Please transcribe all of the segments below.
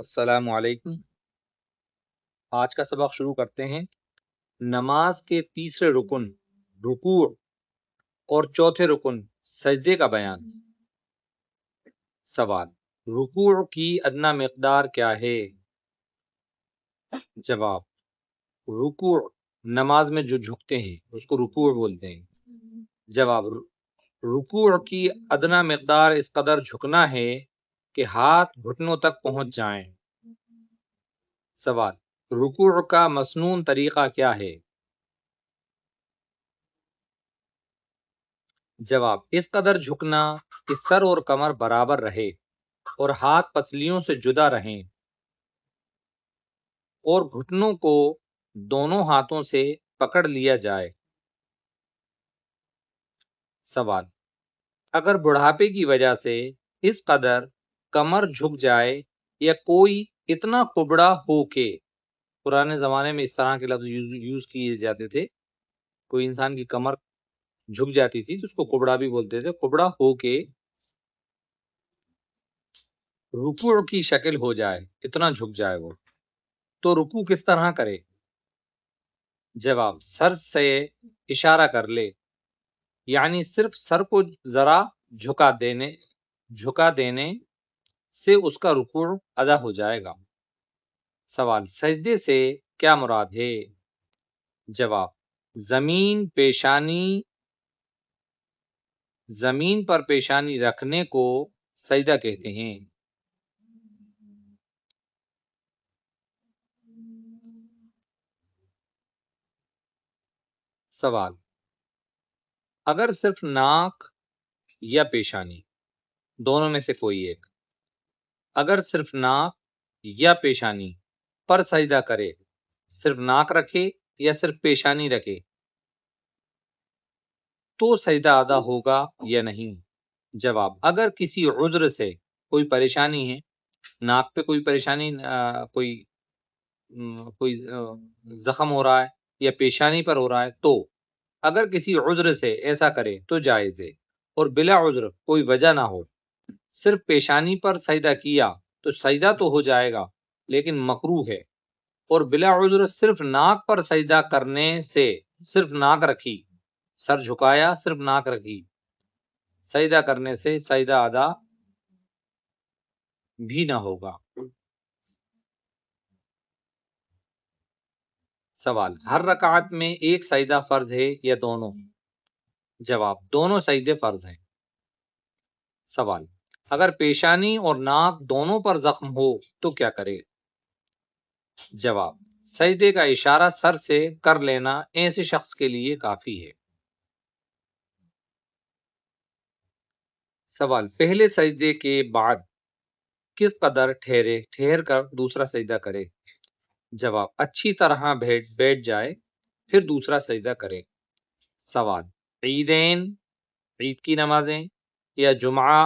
السلام علیکم۔ آج کا سبق شروع کرتے ہیں۔ نماز کے تیسرے رکن رکوع اور چوتھے رکن سجدے کا بیان۔ سوال: رکوع کی ادنا مقدار کیا ہے؟ جواب: رکوع نماز میں جو جھکتے ہیں اس کو رکوع بولتے ہیں۔ جواب: رکوع کی ادنا مقدار اس قدر جھکنا ہے کہ ہاتھ گھٹنوں تک پہنچ جائیں۔ سوال: رکوع کا مسنون طریقہ کیا ہے؟ جواب: اس قدر جھکنا کہ سر اور کمر برابر رہے اور ہاتھ پسلیوں سے جدا رہیں اور گھٹنوں کو دونوں ہاتھوں سے پکڑ لیا جائے۔ سوال: اگر بڑھاپے کی وجہ سے اس قدر کمر جھک جائے یا کوئی اتنا کبڑا ہو کہ پرانے زمانے میں اس طرح کے لفظ یوز کیے جاتے تھے، کوئی انسان کی کمر جھک جاتی تھی تو اس کو کبڑا بھی بولتے تھے، کبڑا ہو کے رکوع کی شکل ہو جائے، اتنا جھک جائے وہ، تو رکوع کس طرح کرے؟ جواب: سر سے اشارہ کر لے، یعنی صرف سر کو ذرا جھکا دینے سے اس کا رکوع ادا ہو جائے گا۔ سوال: سجدے سے کیا مراد ہے؟ جواب: زمین پر پیشانی رکھنے کو سجدہ کہتے ہیں۔ سوال: اگر صرف ناک یا پیشانی دونوں میں سے کوئی ایک، اگر صرف ناک یا پیشانی پر سجدہ کرے، صرف ناک رکھے یا صرف پیشانی رکھے تو سجدہ ادا ہوگا یا نہیں؟ جواب: اگر کسی عذر سے کوئی پریشانی ہے، ناک پہ کوئی پریشانی، کوئی زخم ہو رہا ہے یا پیشانی پر ہو رہا ہے، تو اگر کسی عذر سے ایسا کرے تو جائز ہے، اور بلا عذر کوئی وجہ نہ ہو، صرف پیشانی پر سجدہ کیا تو سجدہ تو ہو جائے گا لیکن مکروہ ہے، اور بلا عذر صرف ناک پر سجدہ کرنے سے، صرف ناک رکھی، سر جھکایا، صرف ناک رکھی، سجدہ کرنے سے سجدہ ادا بھی نہ ہوگا۔ سوال: ہر رکعت میں ایک سجدہ فرض ہے یا دونوں؟ جواب: دونوں سجدے فرض ہیں۔ سوال: اگر پیشانی اور ناک دونوں پر زخم ہو تو کیا کرے؟ جواب: سجدے کا اشارہ سر سے کر لینا ایسے شخص کے لیے کافی ہے۔ سوال: پہلے سجدے کے بعد کس قدر ٹھہر کر دوسرا سجدہ کرے؟ جواب: اچھی طرح بیٹھ جائے پھر دوسرا سجدہ کرے۔ سوال: عیدین، عید کی نمازیں یا جمعہ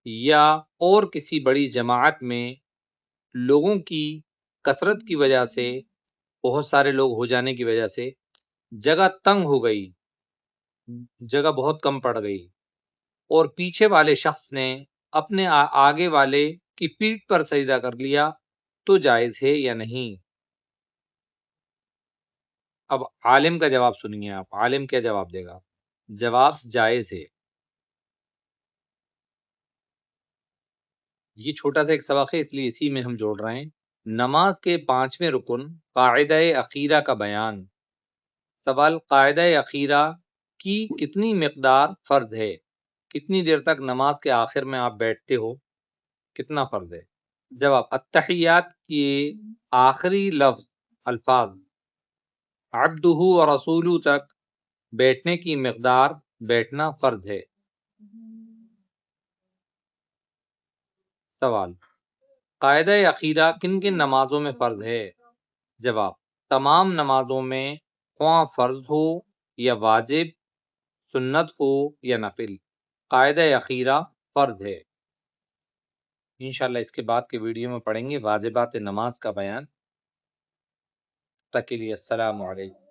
یا اور کسی بڑی جماعت میں لوگوں کی کثرت کی وجہ سے، بہت سارے لوگ ہو جانے کی وجہ سے جگہ تنگ ہو گئی، جگہ بہت کم پڑ گئی، اور پیچھے والے شخص نے اپنے آگے والے کی پیٹھ پر سجدہ کر لیا تو جائز ہے یا نہیں؟ اب عالم کا جواب سنیے آپ، عالم کیا جواب دے گا؟ جواب: جائز ہے۔ یہ چھوٹا سا ایک سبق ہے اس لیے اسی میں ہم جوڑ رہے ہیں۔ نماز کے 5ویں رکن قاعدہ اخیرہ کا بیان۔ سوال: قاعدہ اخیرہ کی کتنی مقدار فرض ہے؟ کتنی دیر تک نماز کے آخر میں آپ بیٹھتے ہو، کتنا فرض ہے؟ جواب: التحیات کے آخری الفاظ عبدہ و رسولہ تک بیٹھنے کی مقدار بیٹھنا فرض ہے۔ سوال: قاعدہ اخیرہ کن کن نمازوں میں فرض ہے؟ جواب: تمام نمازوں میں، خواہ فرض ہو یا واجب، سنت ہو یا نفل، قاعدہ اخیرہ فرض ہے۔ انشاءاللہ اس کے بعد کے ویڈیو میں پڑھیں گے واجبات نماز کا بیان۔ تک کے لیے السلام علیکم۔